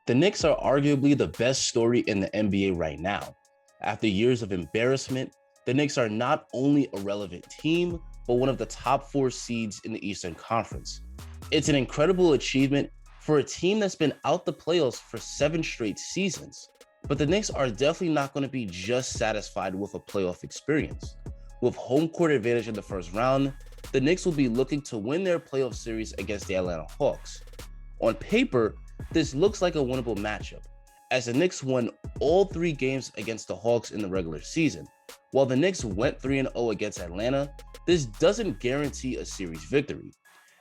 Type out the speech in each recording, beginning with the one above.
The Knicks are arguably the best story in the NBA right now. After years of embarrassment, the Knicks are not only a relevant team, but one of the top four seeds in the Eastern Conference. It's an incredible achievement for a team that's been out the playoffs for 7 straight seasons. But the Knicks are definitely not going to be just satisfied with a playoff experience. With home court advantage in the first round, the Knicks will be looking to win their playoff series against the Atlanta Hawks. On paper, this looks like a winnable matchup, as the Knicks won all 3 games against the Hawks in the regular season. While the Knicks went 3-0 against Atlanta, this doesn't guarantee a series victory.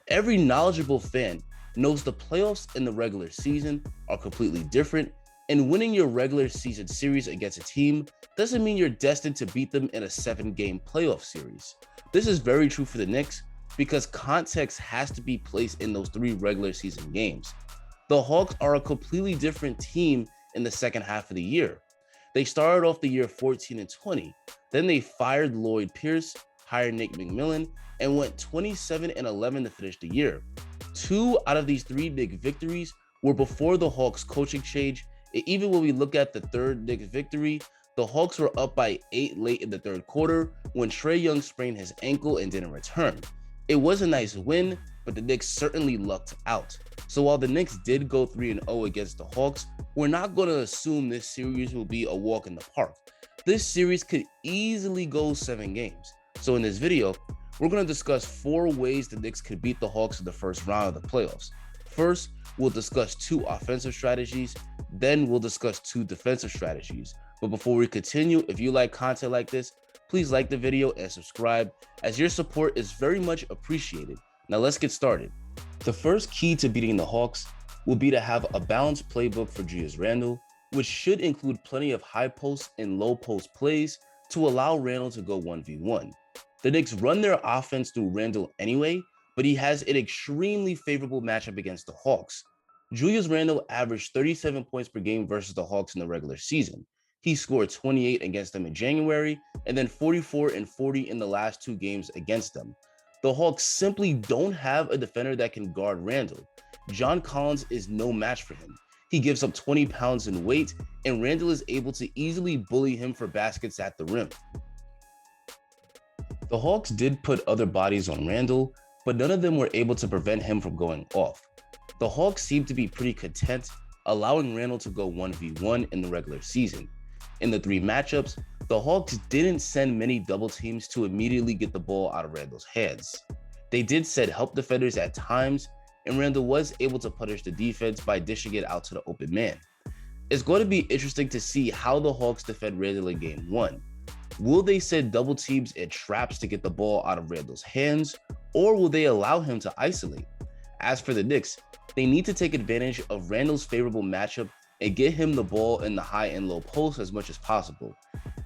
Every knowledgeable fan knows the playoffs and the regular season are completely different, and winning your regular season series against a team doesn't mean you're destined to beat them in a 7-game playoff series. This is very true for the Knicks because context has to be placed in those 3 regular season games. The Hawks are a completely different team in the second half of the year. They started off the year 14-20. Then they fired Lloyd Pierce, hired Nick McMillan, and went 27-11 to finish the year. 2 out of these 3 big victories were before the Hawks coaching change. And even when we look at the third Knicks victory, the Hawks were up by 8 late in the third quarter when Trae Young sprained his ankle and didn't return. It was a nice win, but the Knicks certainly lucked out. So while the Knicks did go 3-0 against the Hawks, we're not going to assume this series will be a walk in the park. This series could easily go 7 games. So in this video, we're going to discuss 4 ways the Knicks could beat the Hawks in the first round of the playoffs. First, we'll discuss 2 offensive strategies, then we'll discuss 2 defensive strategies. But before we continue, if you like content like this, please like the video and subscribe, as your support is very much appreciated. Now let's get started. The first key to beating the Hawks will be to have a balanced playbook for Julius Randle, which should include plenty of high post and low post plays to allow Randle to go 1v1. The Knicks run their offense through Randle anyway, but he has an extremely favorable matchup against the Hawks. Julius Randle averaged 37 points per game versus the Hawks in the regular season. He scored 28 against them in January, and then 44 and 40 in the last 2 games against them. The Hawks simply don't have a defender that can guard Randle. John Collins is no match for him. He gives up 20 pounds in weight, and Randle is able to easily bully him for baskets at the rim. The Hawks did put other bodies on Randle, but none of them were able to prevent him from going off. The Hawks seem to be pretty content allowing Randle to go 1v1 in the regular season. In the 3 matchups, the Hawks didn't send many double teams to immediately get the ball out of Randle's hands. They did set help defenders at times, and Randle was able to punish the defense by dishing it out to the open man. It's going to be interesting to see how the Hawks defend Randle in Game 1. Will they send double teams and traps to get the ball out of Randle's hands, or will they allow him to isolate? As for the Knicks, they need to take advantage of Randle's favorable matchup and get him the ball in the high and low post as much as possible.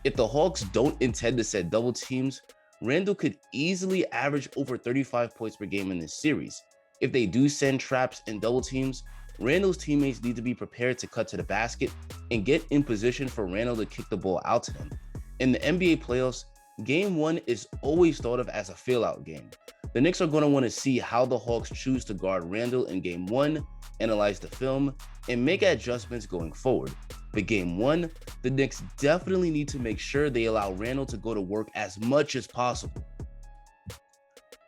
If the Hawks don't intend to set double teams, Randle could easily average over 35 points per game in this series. If they do send traps and double teams, Randle's teammates need to be prepared to cut to the basket and get in position for Randle to kick the ball out to them. In the NBA playoffs, Game 1 is always thought of as a fail-out game. The Knicks are going to want to see how the Hawks choose to guard Randle in Game 1, analyze the film, and make adjustments going forward. But Game 1, the Knicks definitely need to make sure they allow Randle to go to work as much as possible.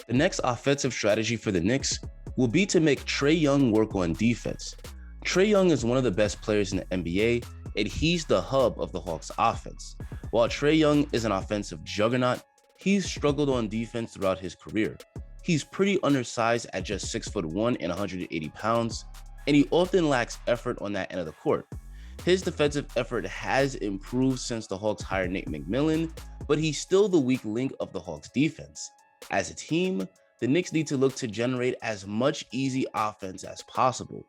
The next offensive strategy for the Knicks will be to make Trae Young work on defense. Trae Young is one of the best players in the NBA, and he's the hub of the Hawks offense. While Trae Young is an offensive juggernaut, he's struggled on defense throughout his career. He's pretty undersized at just 6'1" and 180 pounds, and he often lacks effort on that end of the court. His defensive effort has improved since the Hawks hired Nick McMillan, but he's still the weak link of the Hawks defense. As a team, the Knicks need to look to generate as much easy offense as possible.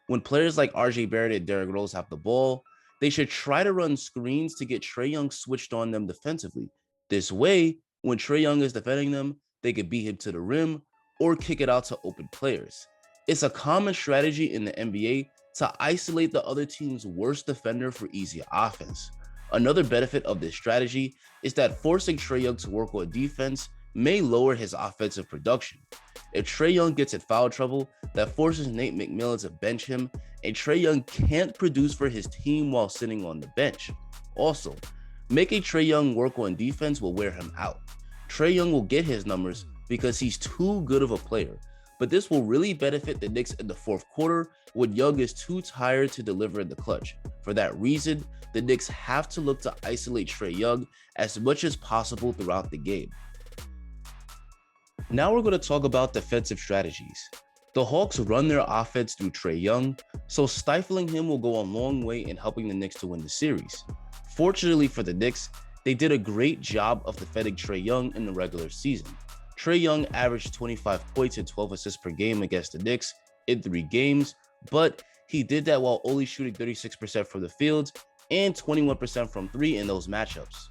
When players like RJ Barrett and Derrick Rose have the ball, they should try to run screens to get Trae Young switched on them defensively. This way, when Trae Young is defending them, they could beat him to the rim or kick it out to open players. It's a common strategy in the NBA to isolate the other team's worst defender for easy offense. Another benefit of this strategy is that forcing Trae Young to work on defense may lower his offensive production. If Trae Young gets in foul trouble, that forces Nate McMillan to bench him, and Trae Young can't produce for his team while sitting on the bench. Also, making Trae Young work on defense will wear him out. Trae Young will get his numbers because he's too good of a player, but this will really benefit the Knicks in the fourth quarter when Young is too tired to deliver in the clutch. For that reason, the Knicks have to look to isolate Trae Young as much as possible throughout the game. Now we're going to talk about defensive strategies. The Hawks run their offense through Trae Young, so stifling him will go a long way in helping the Knicks to win the series. Fortunately for the Knicks, they did a great job of defending Trae Young in the regular season. Trae Young averaged 25 points and 12 assists per game against the Knicks in 3 games, but he did that while only shooting 36% from the field and 21% from 3 in those matchups.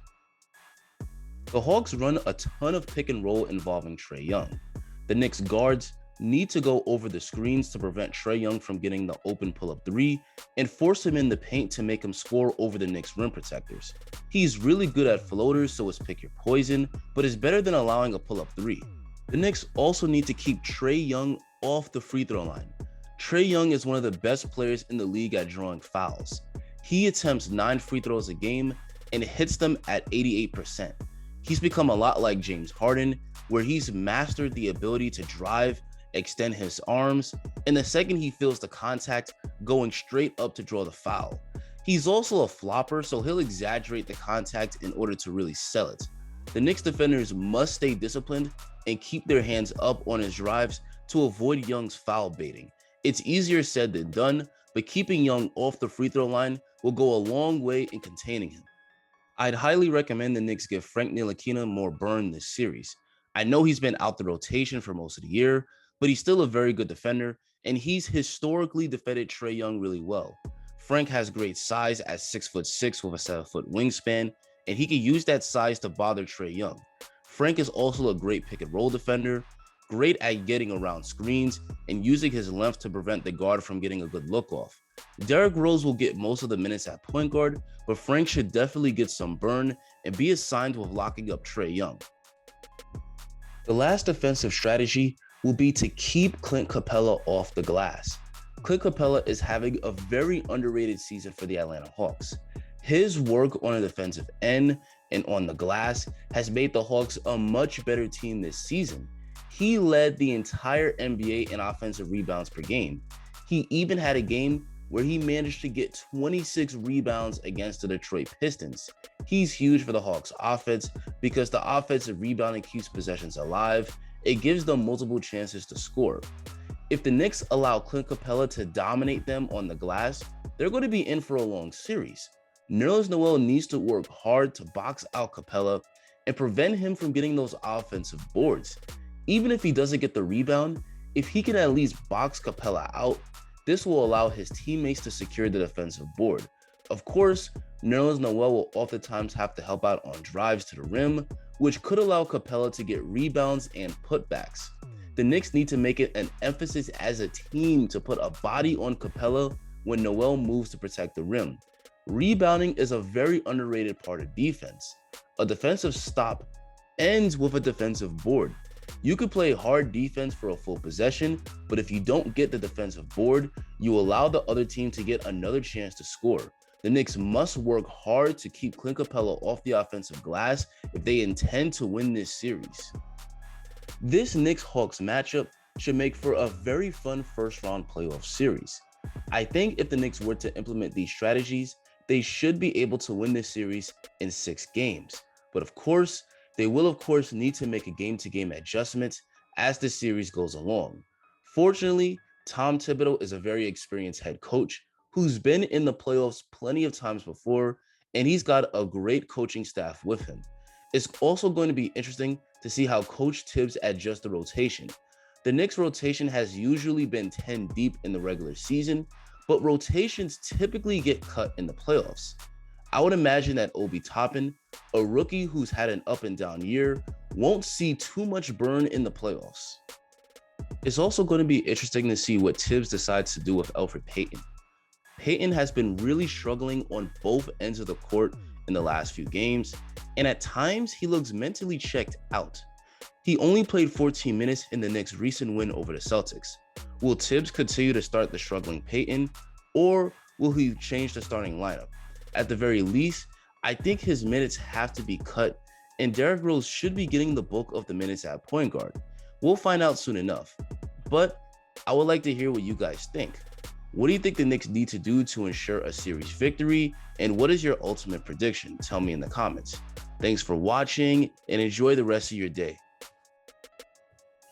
The Hawks run a ton of pick and roll involving Trae Young. The Knicks guards need to go over the screens to prevent Trae Young from getting the open pull-up 3 and force him in the paint to make him score over the Knicks rim protectors. He's really good at floaters, so it's pick your poison, but is better than allowing a pull-up 3. The Knicks also need to keep Trae Young off the free throw line. Trae Young is one of the best players in the league at drawing fouls. He attempts 9 free throws a game and hits them at 88%. He's become a lot like James Harden, where he's mastered the ability to drive, extend his arms, and the second he feels the contact, going straight up to draw the foul. He's also a flopper, so he'll exaggerate the contact in order to really sell it. The Knicks defenders must stay disciplined and keep their hands up on his drives to avoid Young's foul baiting. It's easier said than done, but keeping Young off the free throw line will go a long way in containing him. I'd highly recommend the Knicks give Frank Ntilikina more burn this series. I know he's been out the rotation for most of the year, but he's still a very good defender, and he's historically defended Trae Young really well. Frank has great size at 6'6" with a 7-foot wingspan, and he can use that size to bother Trae Young. Frank is also a great pick and roll defender, great at getting around screens, and using his length to prevent the guard from getting a good look off. Derrick Rose will get most of the minutes at point guard, but Frank should definitely get some burn and be assigned with locking up Trae Young. The last defensive strategy will be to keep Clint Capella off the glass. Clint Capella is having a very underrated season for the Atlanta Hawks. His work on the defensive end and on the glass has made the Hawks a much better team this season. He led the entire NBA in offensive rebounds per game. He even had a game where he managed to get 26 rebounds against the Detroit Pistons. He's huge for the Hawks offense because the offensive rebounding keeps possessions alive. It gives them multiple chances to score. If the Knicks allow Clint Capella to dominate them on the glass, they're going to be in for a long series. Nerlens Noel needs to work hard to box out Capella and prevent him from getting those offensive boards. Even if he doesn't get the rebound, if he can at least box Capella out, this will allow his teammates to secure the defensive board. Of course, Nerlens Noel will oftentimes have to help out on drives to the rim, which could allow Capella to get rebounds and putbacks. The Knicks need to make it an emphasis as a team to put a body on Capella when Noel moves to protect the rim. Rebounding is a very underrated part of defense. A defensive stop ends with a defensive board. You could play hard defense for a full possession, but if you don't get the defensive board, you allow the other team to get another chance to score. The Knicks must work hard to keep Clint Capella off the offensive glass if they intend to win this series. This Knicks-Hawks matchup should make for a very fun first-round playoff series. I think if the Knicks were to implement these strategies, they should be able to win this series in 6 games. But of course, they will need to make a game-to-game adjustment as the series goes along. Fortunately, Tom Thibodeau is a very experienced head coach who's been in the playoffs plenty of times before, and he's got a great coaching staff with him. It's also going to be interesting to see how Coach Tibbs adjusts the rotation. The Knicks rotation has usually been 10 deep in the regular season, but rotations typically get cut in the playoffs. I would imagine that Obi Toppin, a rookie who's had an up and down year, won't see too much burn in the playoffs. It's also going to be interesting to see what Tibbs decides to do with Elfrid Payton. Payton has been really struggling on both ends of the court in the last few games, and at times he looks mentally checked out. He only played 14 minutes in the Knicks' recent win over the Celtics. Will Tibbs continue to start the struggling Payton, or will he change the starting lineup? At the very least, I think his minutes have to be cut, and Derrick Rose should be getting the bulk of the minutes at point guard. We'll find out soon enough, but I would like to hear what you guys think. What do you think the Knicks need to do to ensure a series victory, and what is your ultimate prediction? Tell me in the comments. Thanks for watching, and enjoy the rest of your day.